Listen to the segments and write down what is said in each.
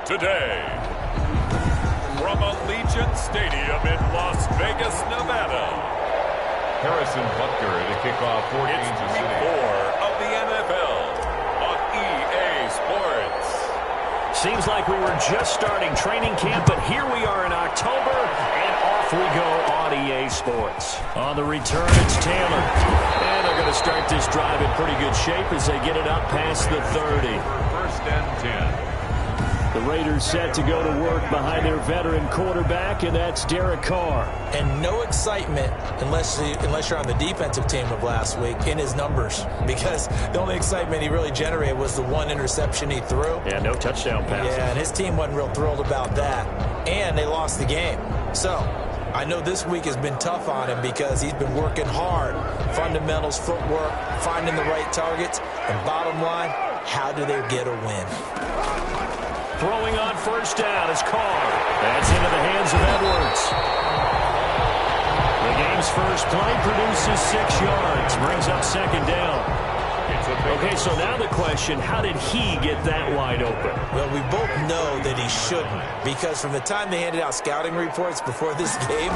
today. From Allegiant Stadium in Las Vegas, Nevada. Harrison Butker to kick off 14 It's to week 4 of the NFL on EA Sports. Seems like we were just starting training camp, but here we are in October, and off we go on EA Sports. On the return, it's Taylor. And they're going to start this drive in pretty good shape as they get it up past the 30. first and 10. The Raiders set to go to work behind their veteran quarterback, and that's Derek Carr. And no excitement unless you're on the defensive team of last week in his numbers, because the only excitement he really generated was the one interception he threw. Yeah, no touchdown passes. Yeah, and his team wasn't real thrilled about that. And they lost the game. So I know this week has been tough on him because he's been working hard. Fundamentals, footwork, finding the right targets. And bottom line, how do they get a win? Throwing on first down is Carr. That's into the hands of Edwards. The game's first play produces 6 yards. Brings up second down. Okay, so now the question, how did he get that wide open? Well, we both know that he shouldn't, because from the time they handed out scouting reports before this game,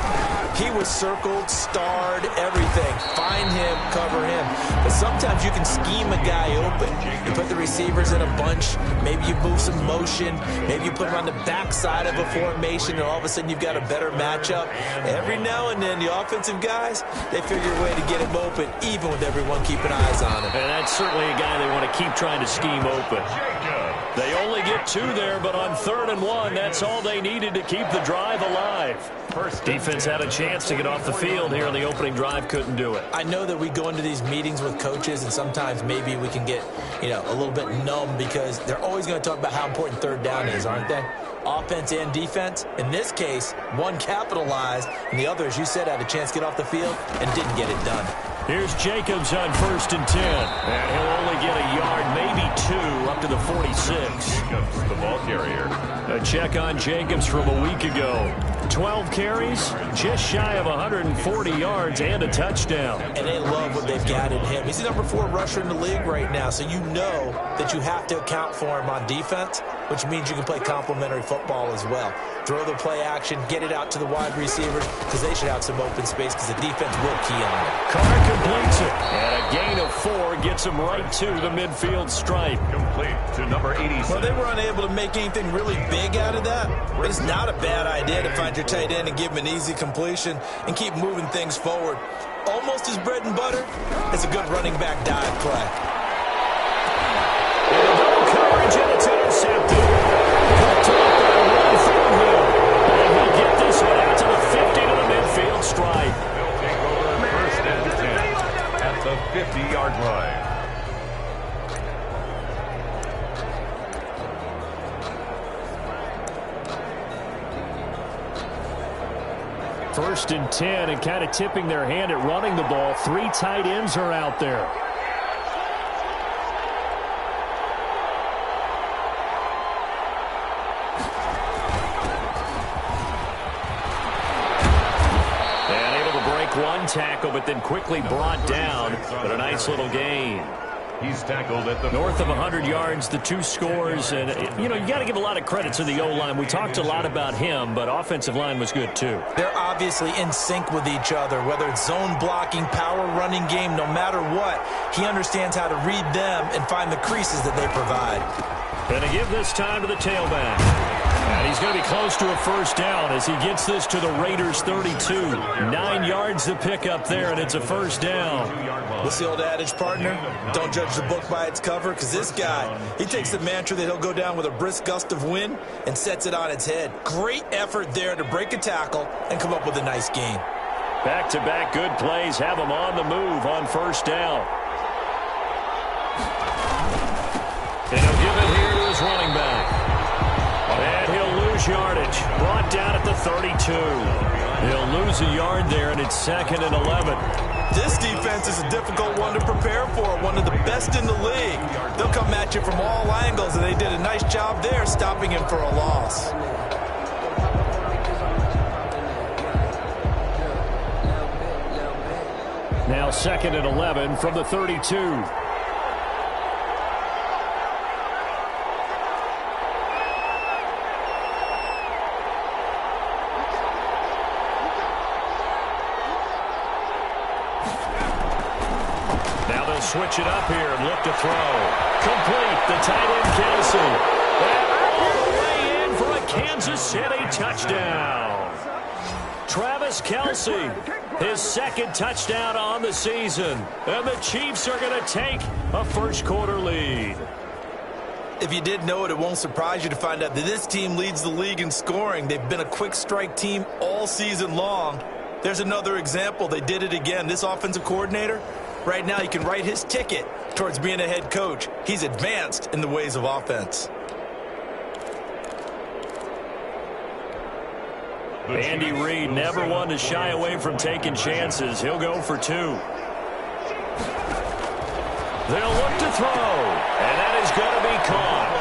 he was circled, starred, everything. Find him, cover him. But sometimes you can scheme a guy open. You put the receivers in a bunch. Maybe you move some motion. Maybe you put him on the backside of a formation, and all of a sudden you've got a better matchup. Every now and then, the offensive guys, they figure a way to get him open, even with everyone keeping eyes on him. And that's certainly a guy they want to keep trying to scheme open. They only get 2 there, but on 3rd and 1, that's all they needed to keep the drive alive. Defense had a chance to get off the field here on the opening drive, couldn't do it. I know that we go into these meetings with coaches, and sometimes maybe we can get, a little bit numb because they're always going to talk about how important 3rd down is, aren't they? Offense and defense. In this case, one capitalized, and the other, as you said, had a chance to get off the field and didn't get it done. Here's Jacobs on 1st and 10. And he'll only get a yard, maybe 2, up to the 46. Jacobs, the ball carrier. A check on Jacobs from a week ago. 12 carries, just shy of 140 yards and a touchdown. And they love what they've got in him. He's the number 4 rusher in the league right now, so you know that you have to account for him on defense, which means you can play complementary football as well. Throw the play action, get it out to the wide receivers, because they should have some open space because the defense will key on it. Carr completes it, and a gain of 4 gets him right to the midfield stripe. Complete to number 86. Well, they were unable to make anything really big out of that, but it's not a bad idea to find your tight end and give him an easy completion and keep moving things forward. Almost as bread and butter as a good running back dive play. Coverage, and it's intercepted. Cut to up and run through him. And he'll get this one out to the 50 to the midfield stripe. They'll take over 1st and 10 at the 50-yard line. First and 10, and kind of tipping their hand at running the ball. 3 tight ends are out there. And able to break 1 tackle, but then quickly brought down. But a nice little gain. He's tackled at the North of 100 yards, the 2 scores. And, you got to give a lot of credit to the O-line. We talked a lot about him, but offensive line was good, too. They're obviously in sync with each other, whether it's zone blocking, power running game, no matter what. He understands how to read them and find the creases that they provide. Going to give this time to the tailback. And he's going to be close to a 1st down as he gets this to the Raiders' 32. 9 yards to pick up there, and it's a 1st down. What's the old adage, partner? Don't judge the book by its cover, because this guy, he takes the mantra that he'll go down with a brisk gust of wind and sets it on its head. Great effort there to break a tackle and come up with a nice gain. Back-to-back good plays have him on the move on 1st down. And he'll give it here to his running back. And he'll lose yardage. Brought down at the 32. He'll lose a yard there, and it's 2nd and 11. This defense is a difficult one to prepare for, one of the best in the league. They'll come at you from all angles, and they did a nice job there stopping him for a loss. Now 2nd and 11 from the 32. They'll switch it up here and look to throw. Complete. The tight end, Kelsey. And all the way in for a Kansas City touchdown. Travis Kelsey, his second touchdown on the season. And the Chiefs are going to take a first-quarter lead. If you didn't know it, it won't surprise you to find out that this team leads the league in scoring. They've been a quick strike team all season long. There's another example. They did it again. This offensive coordinator, right now he can write his ticket towards being a head coach. He's advanced in the ways of offense. Andy Reid never one to shy away from taking chances. He'll go for two. They'll look to throw, and that is going to be caught.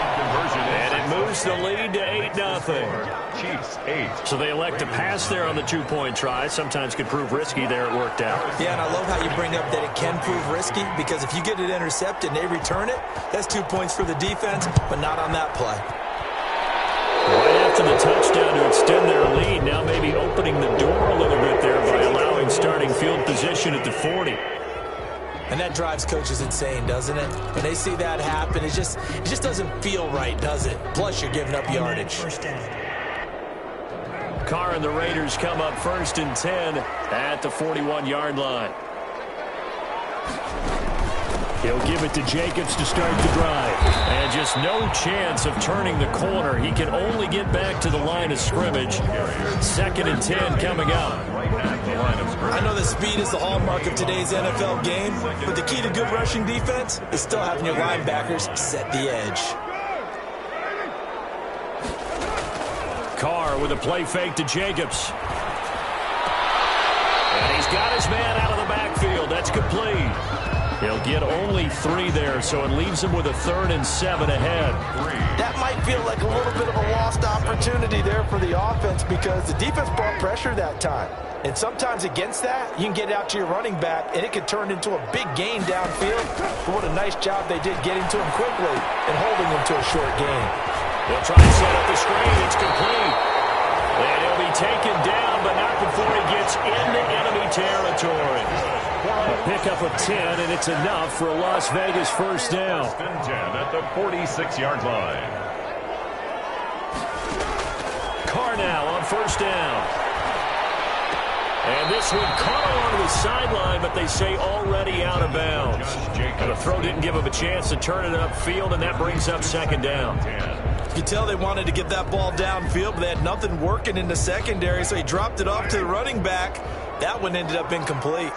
And it moves the lead to 8-0. Chiefs 8. So they elect to pass there on the two-point try. Sometimes could prove risky there. It worked out. Yeah, and I love how you bring up that it can prove risky, because if you get it intercepted and they return it, that's 2 points for the defense, but not on that play. Right after the touchdown to extend their lead, now maybe opening the door a little bit there by allowing starting field position at the 40. And that drives coaches insane, doesn't it? When they see that happen, it just doesn't feel right, does it? Plus, you're giving up yardage. Carr and the Raiders come up 1st and 10 at the 41-yard line. He'll give it to Jacobs to start the drive. And just no chance of turning the corner. He can only get back to the line of scrimmage. 2nd and 10 coming up. I know that speed is the hallmark of today's NFL game, but the key to good rushing defense is still having your linebackers set the edge. Carr with a play fake to Jacobs. And he's got his man out of the backfield. That's complete. He'll get only 3 there, so it leaves him with a 3rd and 7 ahead. That might feel like a little bit of a lost opportunity there for the offense, because the defense brought pressure that time. And sometimes against that, you can get out to your running back, and it could turn into a big gain downfield. But what a nice job they did getting to him quickly and holding him to a short gain. They'll try to set up the screen. It's complete. And he'll be taken down, but not before he gets into enemy territory. A pickup of 10, and it's enough for a Las Vegas first down. 10 at the 46-yard line. Carr now on 1st down. And this one caught along the sideline, but they say already out of bounds. And the throw didn't give him a chance to turn it upfield, and that brings up 2nd down. You could tell they wanted to get that ball downfield, but they had nothing working in the secondary, so he dropped it off to the running back. That one ended up incomplete.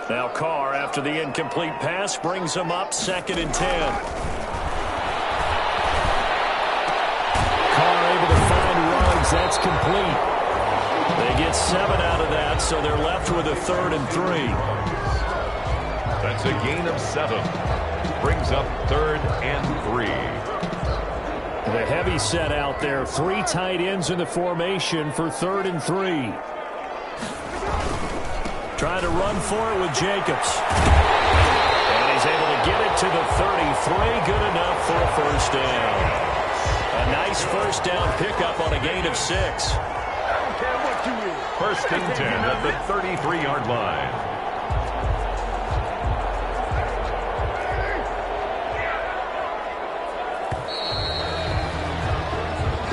Now Carr, after the incomplete pass, brings him up 2nd and 10. Carr able to find Ruggs. That's complete. They get 7 out of that, so they're left with a 3rd and 3. That's a gain of 7. Brings up 3rd and 3. The heavy set out there. 3 tight ends in the formation for 3rd and 3. Trying to run for it with Jacobs. And he's able to get it to the 33. Good enough for a first down. A nice first down pickup on a gain of 6. 1st and 10 at the 33-yard line.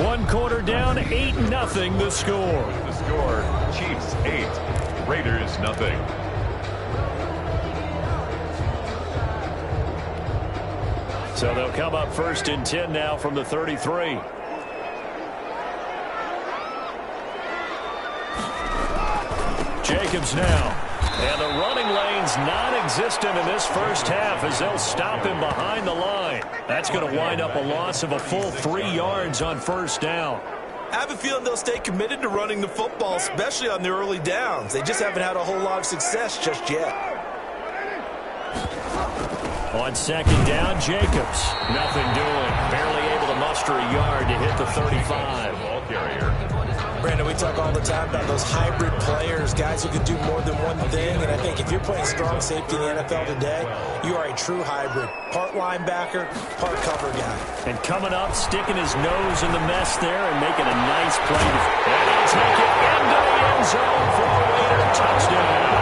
One quarter down, 8-0 the score. The score, Chiefs 8, Raiders 0. So they'll come up 1st and 10 now from the 33. Jacobs now. And the running lane's non-existent in this first half as they'll stop him behind the line. That's going to wind up a loss of a full 3 yards on 1st down. I have a feeling they'll stay committed to running the football, especially on the early downs. They just haven't had a whole lot of success just yet. On 2nd down, Jacobs. Nothing doing. Barely able to muster a yard to hit the 35. Ball carrier. Brandon, we talk all the time about those hybrid players, guys who can do more than one thing. And I think if you're playing strong safety in the NFL today, you are a true hybrid. Part linebacker, part cover guy. And coming up, sticking his nose in the mess there and making a nice play. And he'll take it into the end zone for a Raider touchdown.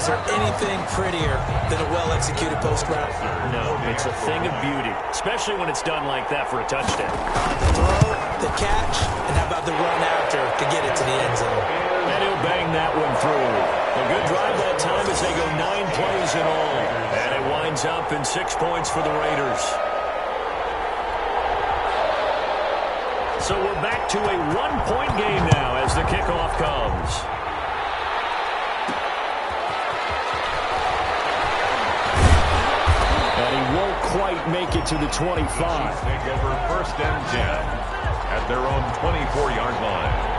there anything prettier than a well-executed post route? No, it's a thing of beauty, especially when it's done like that for a touchdown. Throw, the catch, and how about the run after to get it to the end zone? And he'll bang that one through. A good drive that time as they go 9 plays in all. And it winds up in 6 points for the Raiders. So we're back to a 1-point game now as the kickoff comes. And he won't quite make it to the 25. Take over 1st and 10 at their own 24-yard line.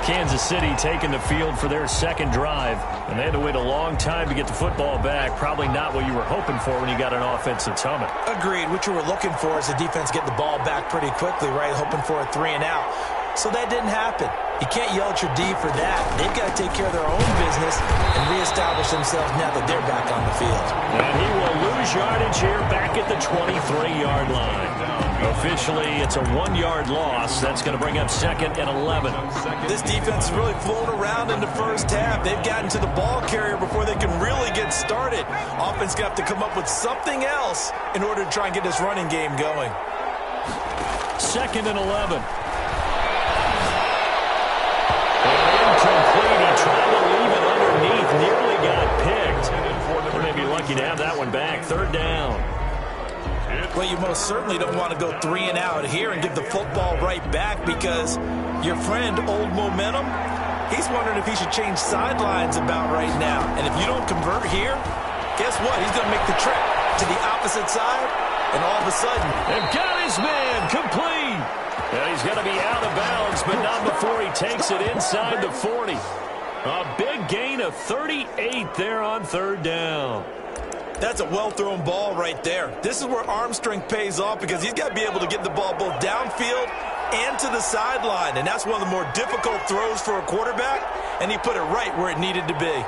Kansas City taking the field for their second drive, and they had to wait a long time to get the football back. Probably not what you were hoping for when you got an offense that's humming. Agreed. What you were looking for is the defense get the ball back pretty quickly, right? Hoping for a 3-and-out. So that didn't happen. You can't yell at your D for that. They've got to take care of their own business and reestablish themselves now that they're back on the field. And he will lose yardage here back at the 23-yard line. Officially, it's a 1-yard loss. That's going to bring up 2nd and 11. This defense is really flown around in the first half. They've gotten to the ball carrier before they can really get started. Offense going to have to come up with something else in order to try and get this running game going. 2nd and 11. Incomplete. He tried to leave it underneath. Nearly got picked. They may be lucky to have that one back. 3rd down. Well, you most certainly don't want to go 3-and-out here and give the football right back because your friend, Old Momentum, he's wondering if he should change sidelines about right now. And if you don't convert here, guess what? He's going to make the trip to the opposite side, and all of a sudden... They've got his man complete. And he's going to be out of bounds, but not before he takes it inside the 40. A big gain of 38 there on 3rd down. That's a well-thrown ball right there. This is where arm strength pays off because he's got to be able to get the ball both downfield and to the sideline, and that's one of the more difficult throws for a quarterback, and he put it right where it needed to be.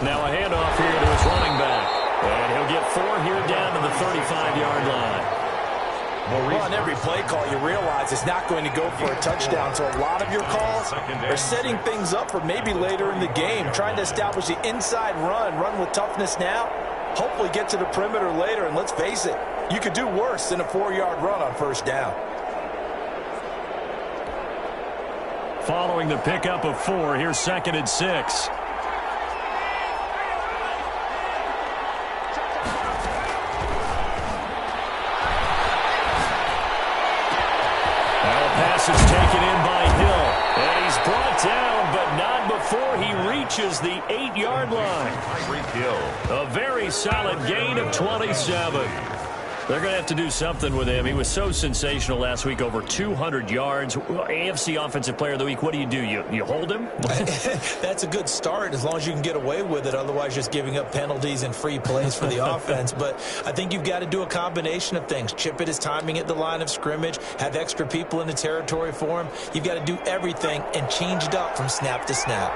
Now a handoff here to his running back, and he'll get 4 here down to the 35-yard line. Well, on every play call, you realize it's not going to go for a touchdown, so a lot of your calls are setting things up for maybe later in the game, trying to establish the inside run with toughness now, hopefully get to the perimeter later, and let's face it, you could do worse than a 4-yard run on 1st down. Following the pickup of 4, here's 2nd and 6. It's taken in by Hill, and he's brought down, but not before he reaches the 8-yard line. A very solid gain of 27. They're going to have to do something with him. He was so sensational last week, over 200 yards. AFC Offensive Player of the Week, what do? You hold him? That's a good start as long as you can get away with it. Otherwise, just giving up penalties and free plays for the offense. But I think you've got to do a combination of things. Chip it his timing at the line of scrimmage, have extra people in the territory for him. You've got to do everything and change it up from snap to snap.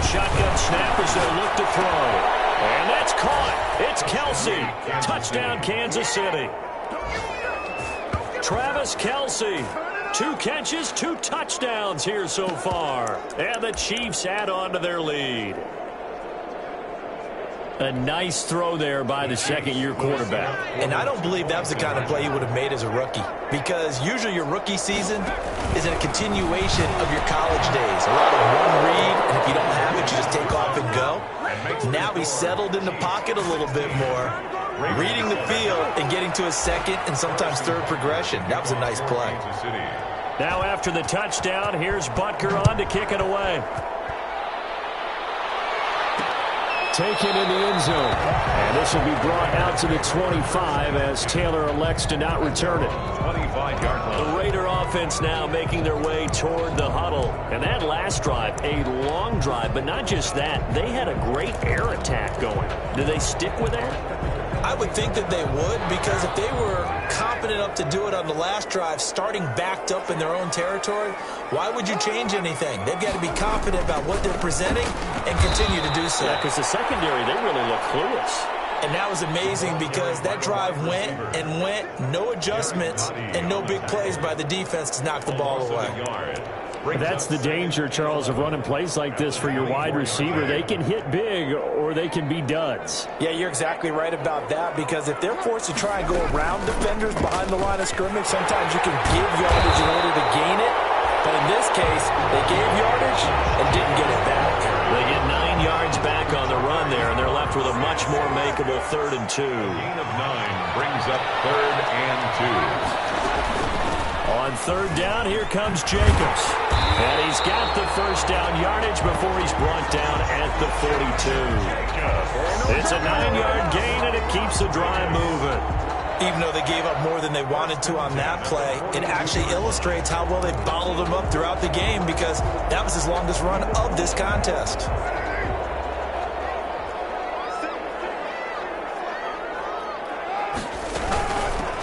Shotgun snap as they look to throw. And that's caught. It's Kelce. Touchdown, Kansas City. Travis Kelce. 2 catches, 2 touchdowns here so far. And the Chiefs add on to their lead. A nice throw there by the 2nd-year quarterback. And I don't believe that was the kind of play he would have made as a rookie. Because usually your rookie season is a continuation of your college days. A lot of one read, and if you don't have it, you just take off and go. Now he's settled in the pocket a little bit more, reading the field and getting to his 2nd and sometimes 3rd progression. That was a nice play. Now after the touchdown, here's Butker on to kick it away. Taken in the end zone. And this will be brought out to the 25 as Taylor elects to not return it. 25-yard line. The Raider offense now making their way toward the huddle. And that last drive, a long drive, but not just that. They had a great air attack going. Do they stick with that? I would think that they would, because if they were confident enough to do it on the last drive, starting backed up in their own territory, why would you change anything? They've got to be confident about what they're presenting and continue to do so. Yeah, because the secondary, they really look clueless. And that was amazing because that drive went and went, no adjustments and no big plays by the defense to knock the ball away. That's the danger, Charles, of running plays like this for your wide receiver. They can hit big or they can be duds. Yeah, you're exactly right about that, because if they're forced to try and go around defenders behind the line of scrimmage, sometimes you can give yardage in order to gain it. But in this case, they gave yardage and didn't get it back. They get 9 yards back on the run there, and they're left with a much more makeable 3rd and 2. Gain of 9 brings up 3rd and 2. On 3rd down, here comes Jacobs. And he's got the first down yardage before he's brought down at the 42. It's a 9-yard gain, and it keeps the drive moving. Even though they gave up more than they wanted to on that play, it actually illustrates how well they bottled them up throughout the game, because that was his longest run of this contest.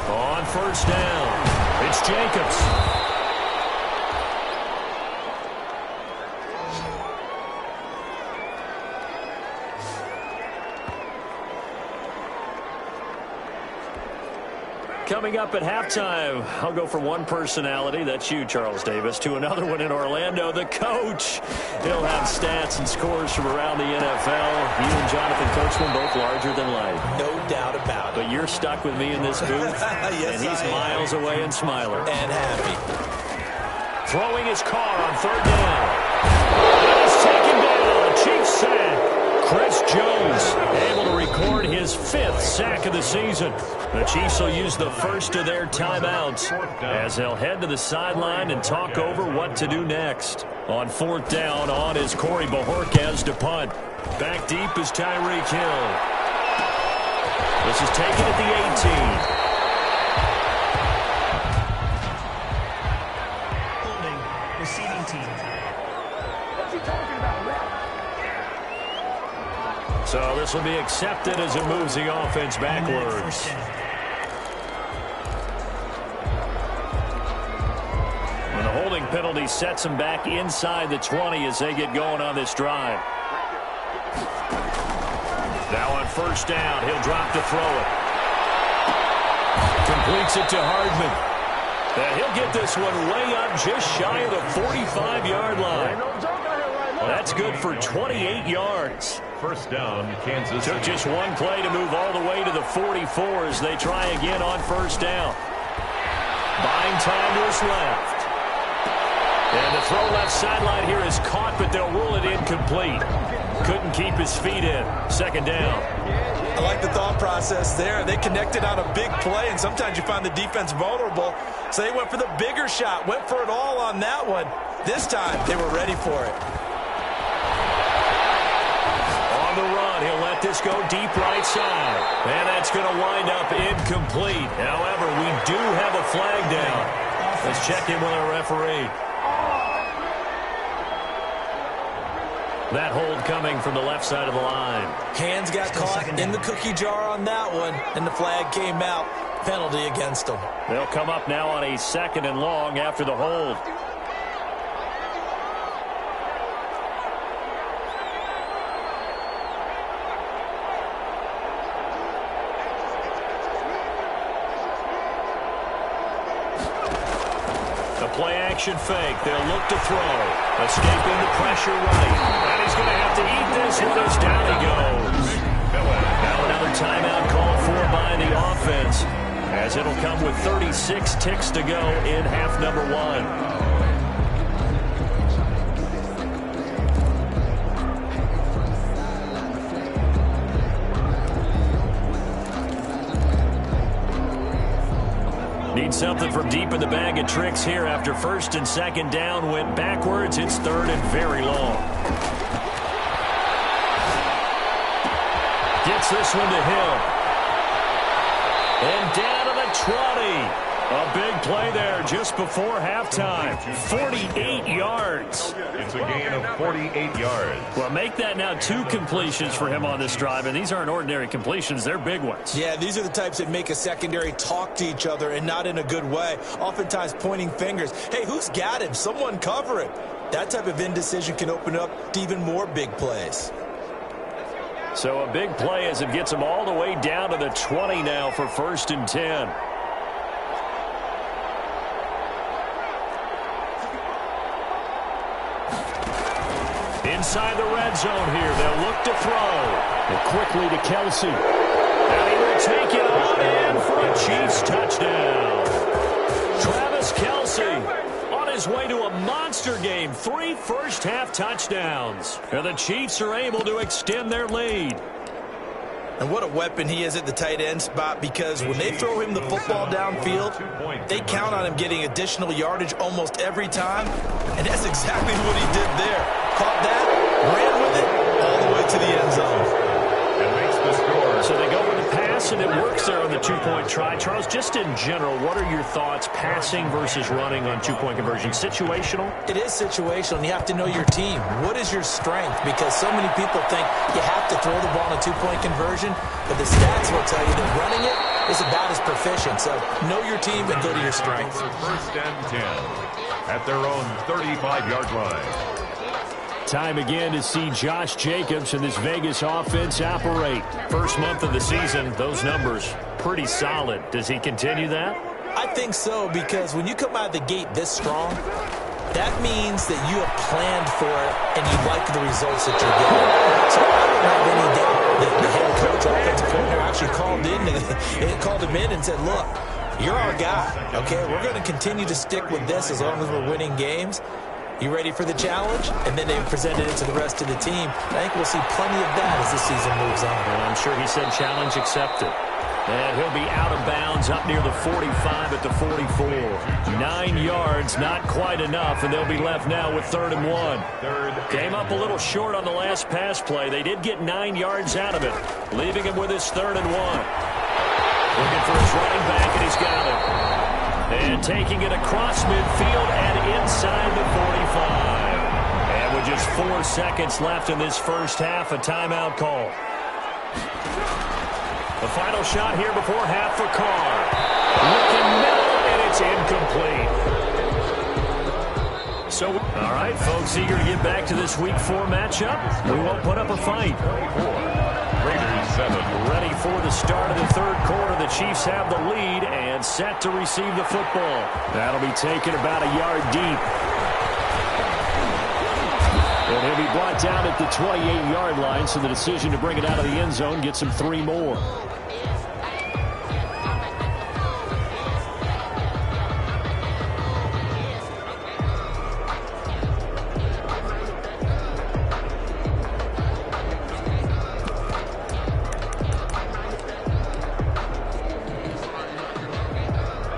On 1st down, it's Jacobs. Coming up at halftime, I'll go from one personality, that's you, Charles Davis, to another one in Orlando, the coach. He'll have stats and scores from around the NFL. You and Jonathan Coachman both larger than life. No doubt about it. But you're stuck with me in this booth, yes, and he's miles away and smiling. And happy. Throwing his car on 3rd down. And he's taken down. Chiefs sack. Chris Jones able to record his 5th sack of the season. The Chiefs will use the first of their timeouts as they'll head to the sideline and talk over what to do next. On 4th down, on is Corey Bojorquez to punt. Back deep is Tyreek Hill. This is taken at the 18. Holding, receiving team. What's he talking about, Rep? So this will be accepted as it moves the offense backwards. And the holding penalty sets them back inside the 20 as they get going on this drive. Now on 1st down, he'll drop to throw it. Completes it to Hardman. And he'll get this one way up just shy of the 45-yard line. That's good for 28 yards. 1st down, Kansas. Took just one play to move all the way to the 44 as they try again on 1st down. Buying time to his left. And the throw left sideline here is caught, but they'll rule it incomplete. Couldn't keep his feet in. 2nd down. I like the thought process there. They connected on a big play, and sometimes you find the defense vulnerable. So they went for the bigger shot, went for it all on that one. This time, they were ready for it. On the run, he'll let this go deep right side. And that's going to wind up incomplete. However, we do have a flag down. Let's check in with our referee. That hold coming from the left side of the line. Hands got caught in the cookie jar on that one, and the flag came out. Penalty against them. They'll come up now on a 2nd and long after the hold. Play action fake. They'll look to throw. Escaping the pressure right. And he's going to have to eat this one as down he goes. Now another timeout called for by the offense, as it'll come with 36 ticks to go in half number 1. Need something from deep in the bag of tricks here after 1st and 2nd down went backwards. It's 3rd and very long. Gets this one to Hill. And down to the 20. A big play there just before halftime. 48 yards. It's a gain of 48 yards. Well, make that now 2 completions for him on this drive, and these aren't ordinary completions. They're big ones. Yeah, these are the types that make a secondary talk to each other and not in a good way. Oftentimes pointing fingers. Hey, who's got him? Someone cover him. That type of indecision can open up to even more big plays. So a big play as it gets him all the way down to the 20 now for 1st and 10. Inside the red zone here. They'll look to throw. And quickly to Kelsey. And he will take it on in for a Chiefs touchdown. Travis Kelce on his way to a monster game. 3 first-half touchdowns. And the Chiefs are able to extend their lead. And what a weapon he is at the tight end spot, because when they throw him the football downfield, they count on him getting additional yardage almost every time. And that's exactly what he did there. Caught that, ran with it, all the way to the end zone. And makes the score. So they go with the pass, and it works there on the 2-point try. Charles, just in general, what are your thoughts passing versus running on 2-point conversion? Situational? It is situational, and you have to know your team. What is your strength? Because so many people think you have to throw the ball on a 2-point conversion, but the stats will tell you that running it is about as proficient. So know your team and go to your strength. 1st and 10 at their own 35-yard line. Time again to see Josh Jacobs and this Vegas offense operate. First month of the season, those numbers pretty solid. Does he continue that? I think so, because when you come out of the gate this strong, that means that you have planned for it and you like the results that you're getting. So I don't have any doubt that the head coach, offensive coordinator, actually called him in and said, look, you're our guy, okay? We're going to continue to stick with this as long as we're winning games. You ready for the challenge? And then they presented it to the rest of the team. I think we'll see plenty of that as the season moves on. And I'm sure he said challenge accepted. And he'll be out of bounds up near the 45 at the 44. 9 yards, not quite enough, and they'll be left now with 3rd and 1. Came up a little short on the last pass play. They did get 9 yards out of it, leaving him with his 3rd and 1. Looking for his running back, and he's got it. And taking it across midfield and inside the 45. And with just 4 seconds left in this first half, a timeout call. The final shot here before half for Carr. Looking middle, and it's incomplete. So, all right, folks, eager to get back to this Week 4 matchup. We won't put up a fight. Raiders 7. Ready for the start of the 3rd quarter. The Chiefs have the lead and set to receive the football. That'll be taken about a yard deep. And he'll be brought down at the 28-yard line, so the decision to bring it out of the end zone gets him 3 more.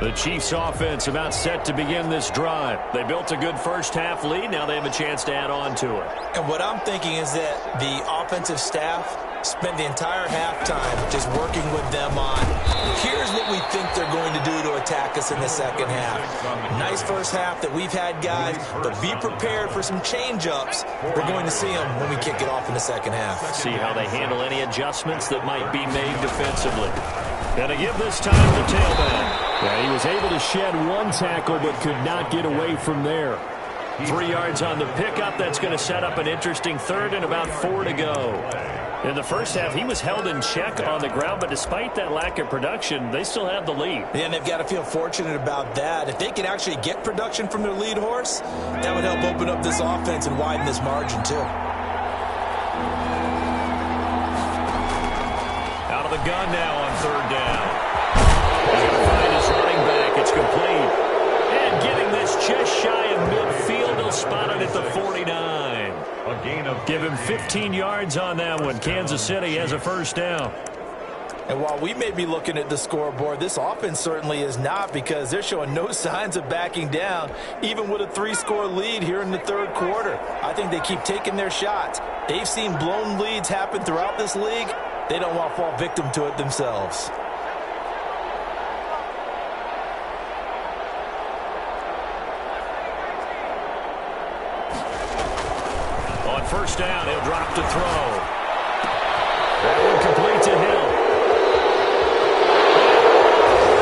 The Chiefs offense about set to begin this drive. They built a good first-half lead. Now they have a chance to add on to it. And what I'm thinking is that the offensive staff spent the entire halftime just working with them on, here's what we think they're going to do to attack us in the second half. Nice first half that we've had, guys, but be prepared for some change-ups. We're going to see them when we kick it off in the second half. See how they handle any adjustments that might be made defensively. And to give this time the tailback. Yeah, he was able to shed 1 tackle but could not get away from there. 3 yards on the pickup. That's going to set up an interesting 3rd and about 4 to go. In the first half, he was held in check on the ground, but despite that lack of production, they still have the lead. Yeah, and they've got to feel fortunate about that. If they can actually get production from their lead horse, that would help open up this offense and widen this margin, too. Out of the gun now on 3rd down. He's going to find his running back. It's complete. And getting this just shy of midfield. He'll spot it at the 49. A gain of Give him 15 yards on that one. Kansas City has a 1st down. And while we may be looking at the scoreboard, this offense certainly is not, because they're showing no signs of backing down, even with a 3-score lead here in the 3rd quarter. I think they keep taking their shots. They've seen blown leads happen throughout this league. They don't want to fall victim to it themselves. first down. He'll drop to throw. That one complete to Hill.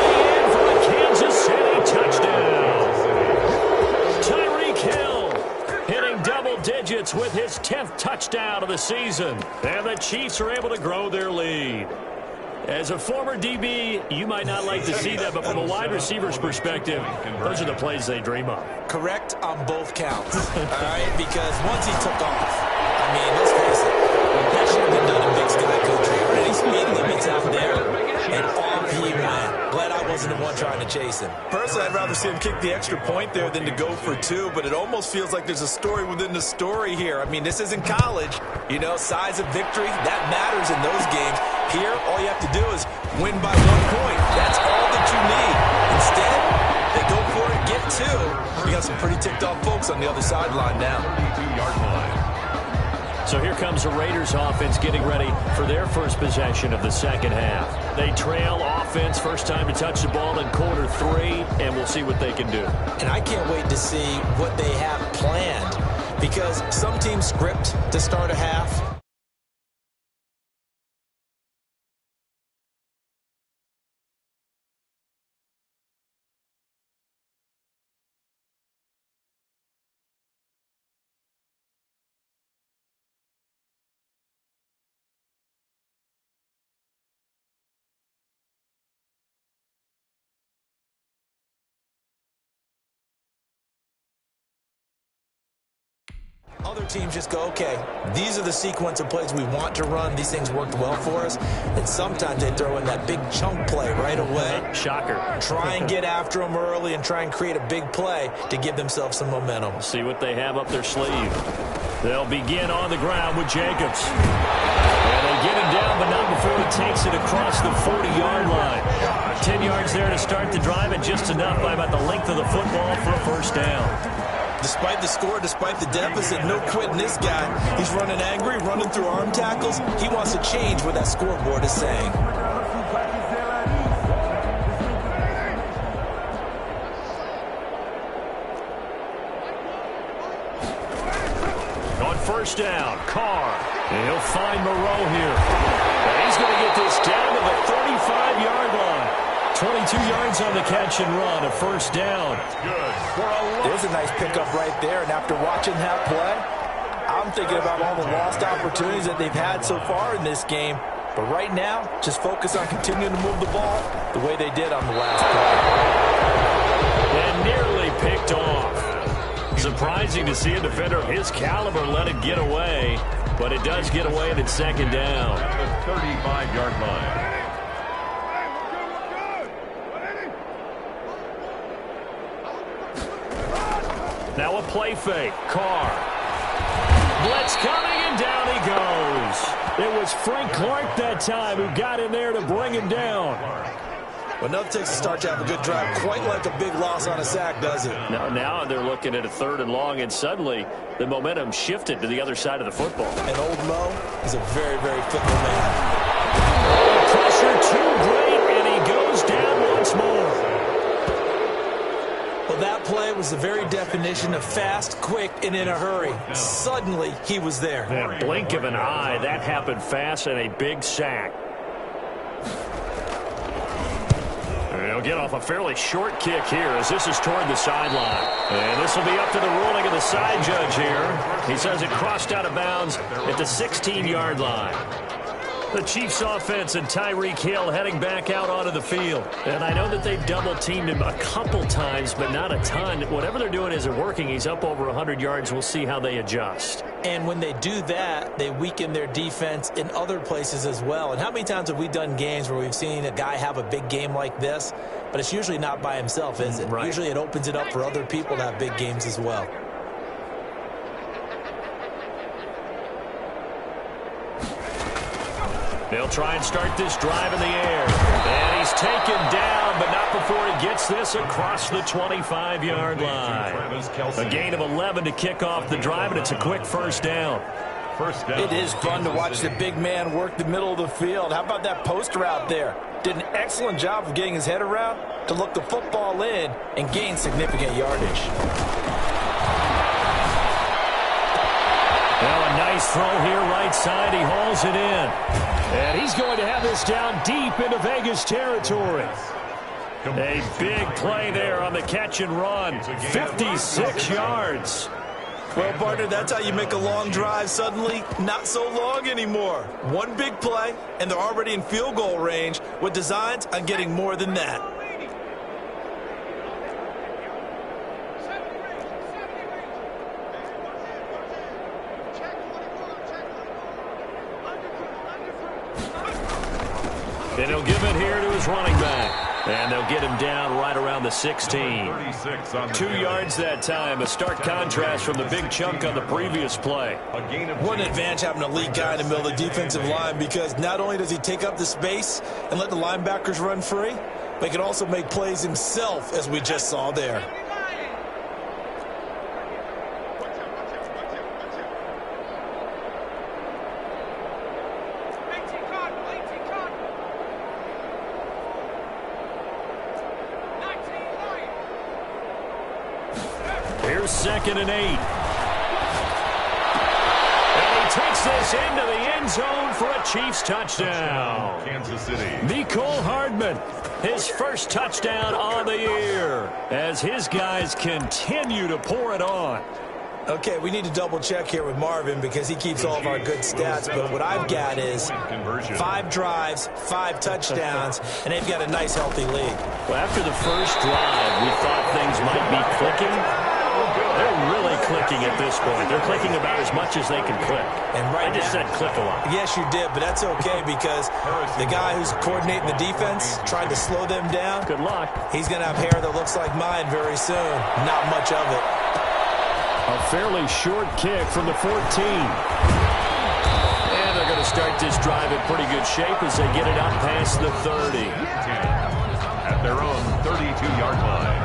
And for a Kansas City touchdown. Tyreek Hill hitting double digits with his 10th touchdown of the season. And the Chiefs are able to grow their lead. As a former DB, you might not like to see that, but from a wide receiver's perspective, those are the plays they dream of. Correct on both counts, all right? Because once he took off, I mean, let's face it, that should have been done in Big Sky Country. Already speed limits out there, and off he went. Glad I wasn't the one trying to chase him. Personally, I'd rather see him kick the extra point there than to go for two, but it almost feels like there's a story within the story here. I mean, this isn't college. You know, size of victory, that matters in those games. Here, all you have to do is win by 1 point. That's all that you need. Instead, they go for it, get two. We got some pretty ticked off folks on the other sideline now. 2-yard line. So here comes the Raiders offense getting ready for their first possession of the second half. They trail offense, first time to touch the ball in quarter 3, and we'll see what they can do. And I can't wait to see what they have planned, because some teams script to start a half. Other teams just go, okay, these are the sequence of plays we want to run. These things worked well for us. And sometimes they throw in that big chunk play right away. Shocker. Try and get after them early and try and create a big play to give themselves some momentum. See what they have up their sleeve. They'll begin on the ground with Jacobs. And they get him down, but not before he takes it across the 40-yard line. 10 yards there to start the drive, and just enough by about the length of the football for a first down. Despite the score, despite the deficit, no quitting this guy. He's running angry, running through arm tackles. He wants to change what that scoreboard is saying. On first down, Carr. And he'll find Moreau here. And he's going to get this down to the 35-yard line. 22 yards on the catch and run, a first down. There's a nice pickup right there, and after watching that play, I'm thinking about all the lost opportunities that they've had so far in this game. But right now, just focus on continuing to move the ball the way they did on the last play. And nearly picked off. Surprising to see a defender of his caliber let it get away, but it does get away and it's second down. At the 35-yard line. Now a play fake. Carr. Blitz coming, and down he goes. It was Frank Clark that time who got in there to bring him down. But enough takes to start to have a good drive. Quite like a big loss on a sack, does it? Now they're looking at a 3rd and long, and suddenly the momentum shifted to the other side of the football. And old Mo is a very, very fickle man. Pressure too great, and he goes down once more. Well, that play was the very definition of fast, quick, and in a hurry. Suddenly, he was there. That blink of an eye, that happened fast, and a big sack. And he'll get off a fairly short kick here as this is toward the sideline. And this will be up to the ruling of the side judge here. He says it crossed out of bounds at the 16-yard line. The Chiefs offense and Tyreek Hill heading back out onto the field. And I know that they've double-teamed him a couple times, but not a ton. Whatever they're doing isn't working. He's up over 100 yards. We'll see how they adjust. And when they do that, they weaken their defense in other places as well. And how many times have we done games where we've seen a guy have a big game like this, but it's usually not by himself, is it? Right. Usually it opens it up for other people to have big games as well. They'll try and start this drive in the air. And he's taken down, but not before he gets this across the 25-yard line. A gain of 11 to kick off the drive, and it's a quick first down. It is fun to watch the big man work the middle of the field. How about that poster out there? Did an excellent job of getting his head around to look the football in and gain significant yardage. Well, a nice His throw here right side. He hauls it in. And he's going to have this down deep into Vegas territory. A big play there on the catch and run. 56 yards. Well, partner, that's how you make a long drive suddenly not so long anymore. One big play, and they're already in field goal range with designs on getting more than that. And he'll give it here to his running back. And they'll get him down right around the 16. 2 yards that time. A stark contrast from the big chunk on the previous play. What an advantage having a lead guy in the middle of the defensive line, because not only does he take up the space and let the linebackers run free, but he can also make plays himself, as we just saw there. Here's 2nd and 8. And he takes this into the end zone for a Chiefs touchdown. Kansas City. Mecole Hardman, his first touchdown on the year, as his guys continue to pour it on. Okay, we need to double check here with Marvin because he keeps all of our good stats, but what I've got is 5 drives, 5 touchdowns, and they've got a nice, healthy lead. Well, after the first drive, we thought things might be clicking. They're really clicking at this point. They're clicking about as much as they can click. And right I just said click a lot. Yes, you did, but that's okay because the guy who's coordinating the defense, trying to slow them down, Good luck. he's going to have hair that looks like mine very soon. Not much of it. A fairly short kick from the 14. And they're going to start this drive in pretty good shape as they get it out past the 30. At their own 32-yard line.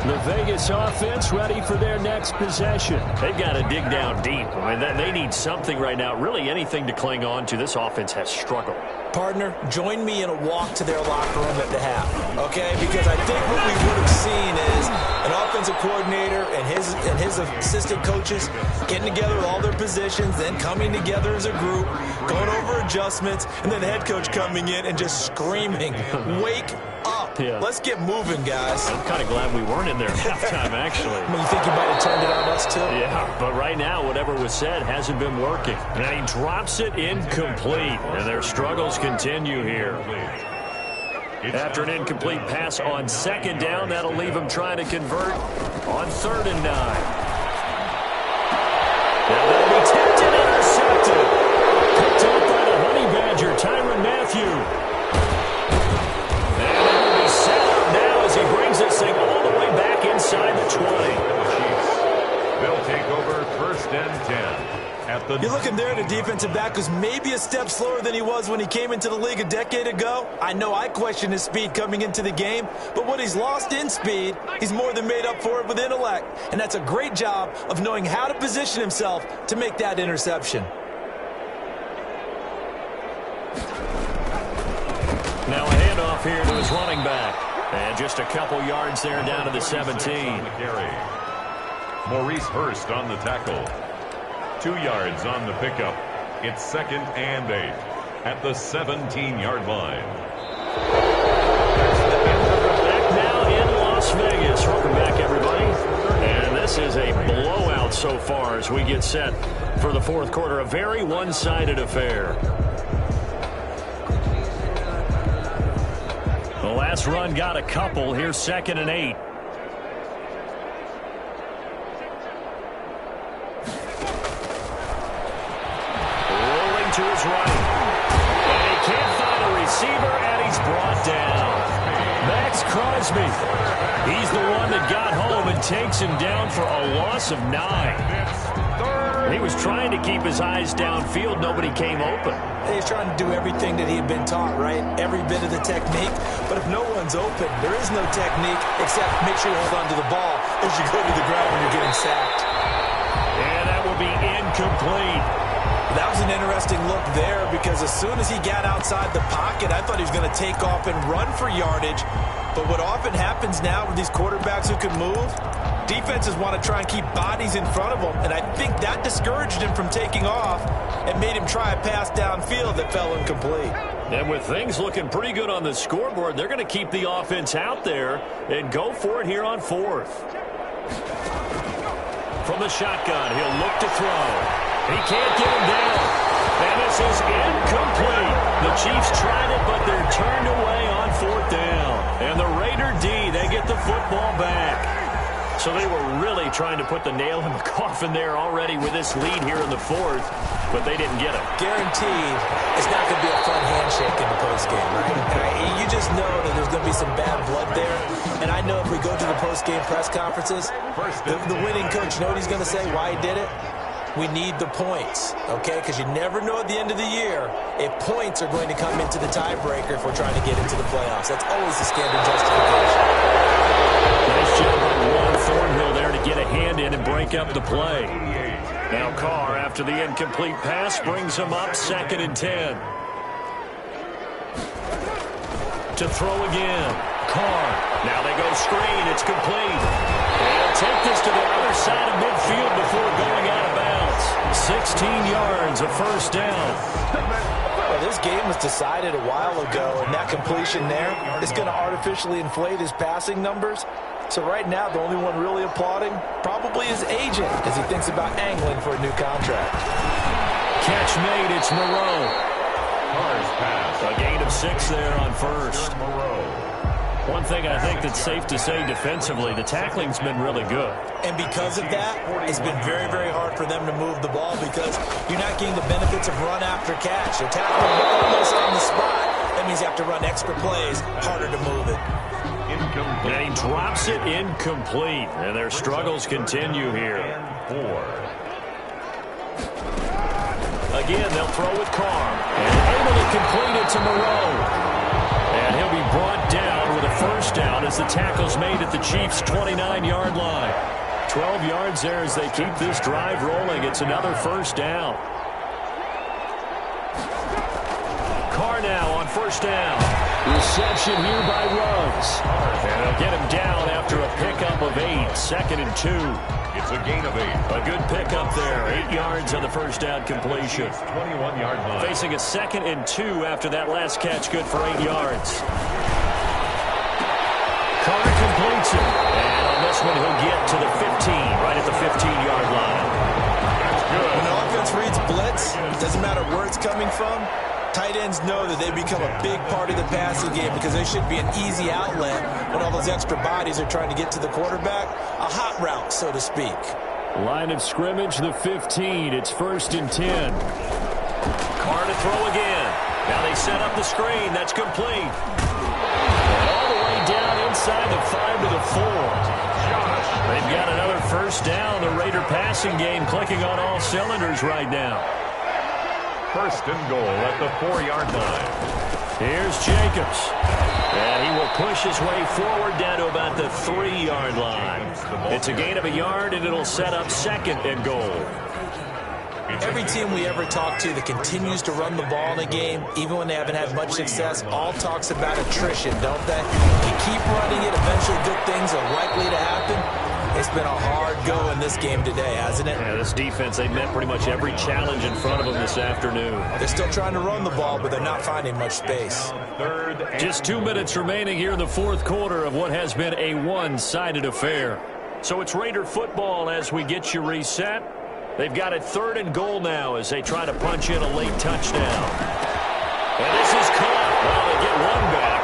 The Vegas offense ready for their next possession. They've got to dig down deep. I mean, they need something right now, really anything to cling on to. This offense has struggled. Partner, join me in a walk to their locker room at the half, okay? Because I think what we would have seen is an offensive coordinator and his assistant coaches getting together with all their positions, then coming together as a group, going over adjustments, and then the head coach coming in and just screaming, wake up. Yeah. Let's get moving, guys. I'm kind of glad we weren't in there at halftime, actually. I mean, you think you might have turned it on us, too? Yeah, but right now, whatever was said hasn't been working. And he drops it incomplete, and their struggles continue here. After an incomplete pass on 2nd down, that'll leave him trying to convert on 3rd and 9. Now that'll be tipped and intercepted. Picked up by the Honey Badger, Tyrann Mathieu. And it'll be set up now as he brings this thing all the way back inside the 20. They'll take over 1st and 10. You're looking there at a defensive back who's maybe a step slower than he was when he came into the league a decade ago. I know I questioned his speed coming into the game, but what he's lost in speed, he's more than made up for it with intellect. And that's a great job of knowing how to position himself to make that interception. Now a handoff here to his running back. And just a couple yards there down to the 17. Maurice Hurst on the tackle. 2 yards on the pickup. It's 2nd and 8 at the 17-yard line. Back now in Las Vegas. Welcome back, everybody. And this is a blowout so far as we get set for the 4th quarter. A very one-sided affair. The last run got a couple. Here's 2nd and 8. To his right. And he can't find a receiver, and he's brought down. Max Crosby. He's the one that got home and takes him down for a loss of 9. He was trying to keep his eyes downfield. Nobody came open. He's trying to do everything that he had been taught, right? Every bit of the technique. But if no one's open, there is no technique except make sure you hold on to the ball as you go to the ground when you're getting sacked. And that will be incomplete. That was an interesting look there because as soon as he got outside the pocket, I thought he was going to take off and run for yardage. But what often happens now with these quarterbacks who can move, defenses want to try and keep bodies in front of him, and I think that discouraged him from taking off and made him try a pass downfield that fell incomplete. And with things looking pretty good on the scoreboard, they're going to keep the offense out there and go for it here on fourth. From the shotgun, he'll look to throw. He can't get him down. And this is incomplete. The Chiefs tried it, but they're turned away on fourth down. And the Raider D, they get the football back. So they were really trying to put the nail in the coffin there already with this lead here in the fourth, but they didn't get it. Guaranteed it's not going to be a fun handshake in the postgame, right? You just know that there's going to be some bad blood there. And I know if we go to the postgame press conferences, the winning coach, you know what he's going to say, why he did it? We need the points, okay? Because you never know at the end of the year if points are going to come into the tiebreaker if we're trying to get into the playoffs. That's always the standard justification. Nice job by Juan Thornhill there to get a hand in and break up the play. Now Carr, after the incomplete pass, brings him up 2nd and 10. To throw again. Carr. Now they go screen. It's complete. They'll take this to the other side of midfield before going out of bounds. 16 yards, a first down. Well, this game was decided a while ago, and that completion there is going to artificially inflate his passing numbers. So right now, the only one really applauding probably his agent as he thinks about angling for a new contract. Catch made. It's Moreau. Carr's pass. A gain of 6 there on first. Moreau. One thing I think that's safe to say defensively, the tackling's been really good. And because of that, it's been very, very hard for them to move the ball because you're not getting the benefits of run after catch. They're tackling almost on the spot. That means you have to run extra plays, harder to move it. And he drops it incomplete. And their struggles continue here. 4. Again, they'll throw with Carr. And able to complete it to Moreau. And he'll be brought down with a first down as the tackle's made at the Chiefs' 29-yard line. 12 yards there as they keep this drive rolling. It's another first down. Carr now on first down. Reception here by Ruggs. And they'll get him down after a pickup of 8. 2nd and 2. It's a gain of 8. A good pickup there. 8 yards on the first down completion. 21-yard line. Facing a 2nd and 2 after that last catch, good for 8 yards. Carr completes it. And on this one, he'll get to the 15, right at the 15-yard line. That's good. When the offense reads blitz, it doesn't matter where it's coming from. Tight ends know that they become a big part of the passing game because they should be an easy outlet when all those extra bodies are trying to get to the quarterback. A hot route, so to speak. Line of scrimmage, the 15. It's 1st and 10. Carr to throw again. Now they set up the screen. That's complete. And all the way down inside the 5 to the 4. They've got another first down. The Raider passing game clicking on all cylinders right now. 1st and goal at the 4-yard line. Here's Jacobs. And he will push his way forward down to about the 3-yard line. It's a gain of a yard, and it'll set up 2nd and goal. Every team we ever talk to that continues to run the ball in a game, even when they haven't had much success, all talks about attrition, don't they? You keep running it, eventually good things are likely to happen. It's been a hard go in this game today, hasn't it? Yeah, this defense, they've met pretty much every challenge in front of them this afternoon. They're still trying to run the ball, but they're not finding much space. Just 2 minutes remaining here in the fourth quarter of what has been a one-sided affair. So it's Raider football as we get you reset. They've got it 3rd and goal now as they try to punch in a late touchdown. And this is caught. Well, they get one back,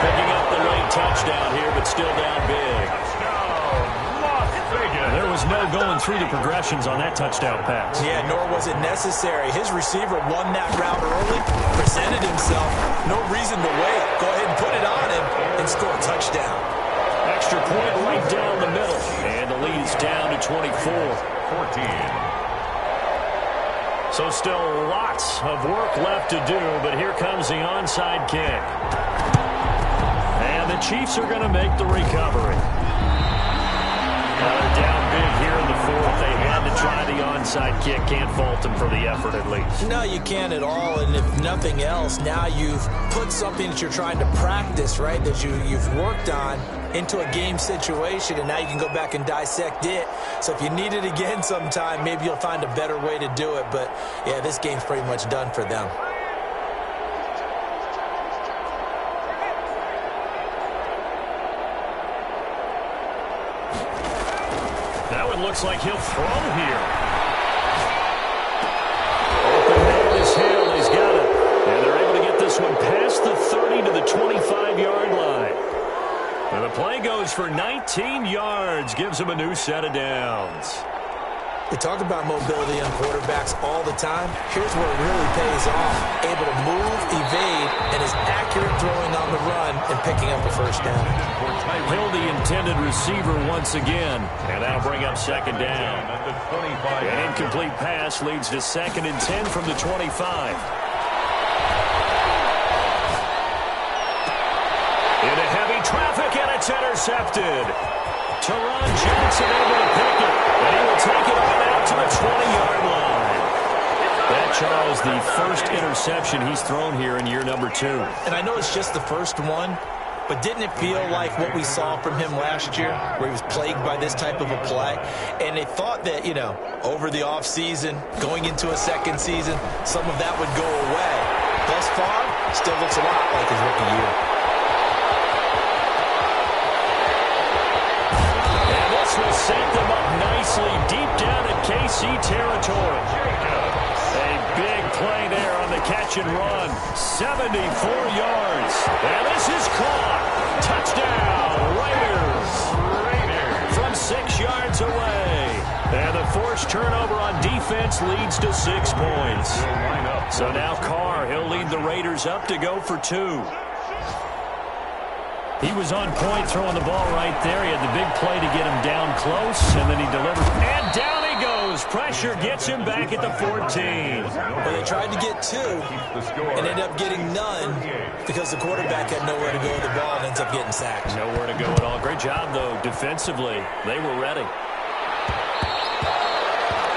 picking up the late touchdown here, but still down big. There was no going through the progressions on that touchdown pass. Yeah, nor was it necessary. His receiver won that route early, presented himself. No reason to wait. Go ahead and put it on him and score a touchdown. Extra point right down the middle. And the lead is down to 24. 14. So still lots of work left to do, but here comes the onside kick. And the Chiefs are going to make the recovery. They're down big here in the fourth. They had to try the onside kick. Can't fault them for the effort, at least. No, you can't at all. And if nothing else, now you've put something that you're trying to practice, right, that you've worked on into a game situation, and now you can go back and dissect it. So if you need it again sometime, maybe you'll find a better way to do it. But, yeah, this game's pretty much done for them. Looks like he'll throw here. Open man is Hill. He's got it. And they're able to get this one past the 30 to the 25-yard line. And the play goes for 19 yards. Gives him a new set of downs. We talk about mobility on quarterbacks all the time. Here's where it really pays off. Able to move, evade, and is accurate throwing on the run and picking up a first down. Hill, the intended receiver once again. And that'll bring up second down. An incomplete pass leads to 2nd and 10 from the 25. Into heavy traffic, and it's intercepted. Teron Johnson able to pick it, and he will take it on out to the 20-yard line. That, Charles, the first interception he's thrown here in year number 2. And I know it's just the first one, but didn't it feel like what we saw from him last year, where he was plagued by this type of a play? And they thought that, you know, over the offseason, going into a second season, some of that would go away. Thus far, still looks a lot like his rookie year. Will set them up nicely deep down in KC territory. A big play there on the catch and run. 74 yards. And this is caught. Touchdown, Raiders. From 6 yards away. And the forced turnover on defense leads to 6 points. So now Carr, he'll lead the Raiders up to go for 2. He was on point throwing the ball right there. He had the big play to get him down close, and then he delivers. And down he goes. Pressure gets him back at the 14. Well, they tried to get 2 and ended up getting none because the quarterback had nowhere to go with the ball and ends up getting sacked. Nowhere to go at all. Great job, though, defensively. They were ready.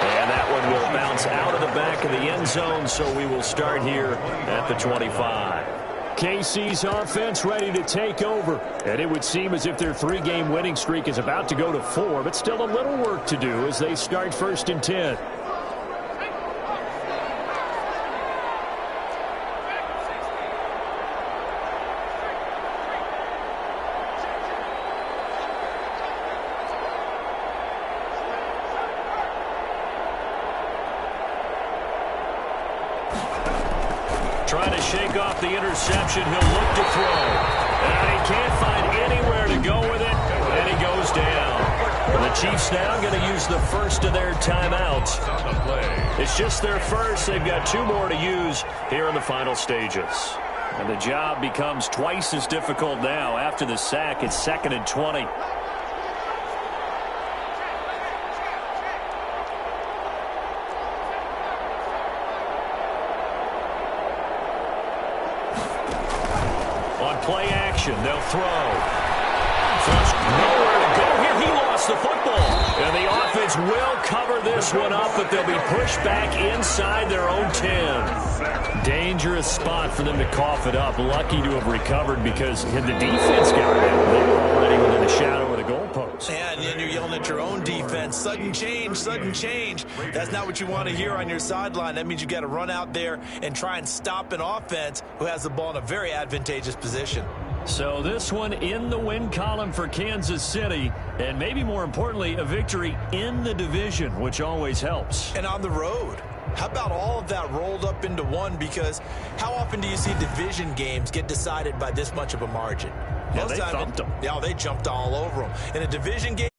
And that one will bounce out of the back of the end zone, so we will start here at the 25. KC's offense ready to take over, and it would seem as if their 3-game winning streak is about to go to 4, but still a little work to do as they start 1st and 10. Trying to shake off the interception. He'll look to throw. And he can't find anywhere to go with it. And he goes down. And the Chiefs now going to use the first of their timeouts. It's just their first. They've got 2 more to use here in the final stages. And the job becomes twice as difficult now. After the sack, it's 2nd and 20. Play action. They'll throw. Just nowhere to go here. He lost the football. And the offense will cover this one up, but they'll be pushed back inside their own 10. Dangerous spot for them to cough it up. Lucky to have recovered because had the defense got it, they were already within the shadow of the goalpost. And then you're yelling at your own defense. Sudden change, sudden change. That's not what you want to hear on your sideline. That means you've got to run out there and try and stop an offense who has the ball in a very advantageous position. So this one in the win column for Kansas City, and maybe more importantly, a victory in the division, which always helps. And on the road. How about all of that rolled up into one? Because how often do you see division games get decided by this much of a margin? Yeah, they thumped them. Yeah, they jumped all over them. In a division game,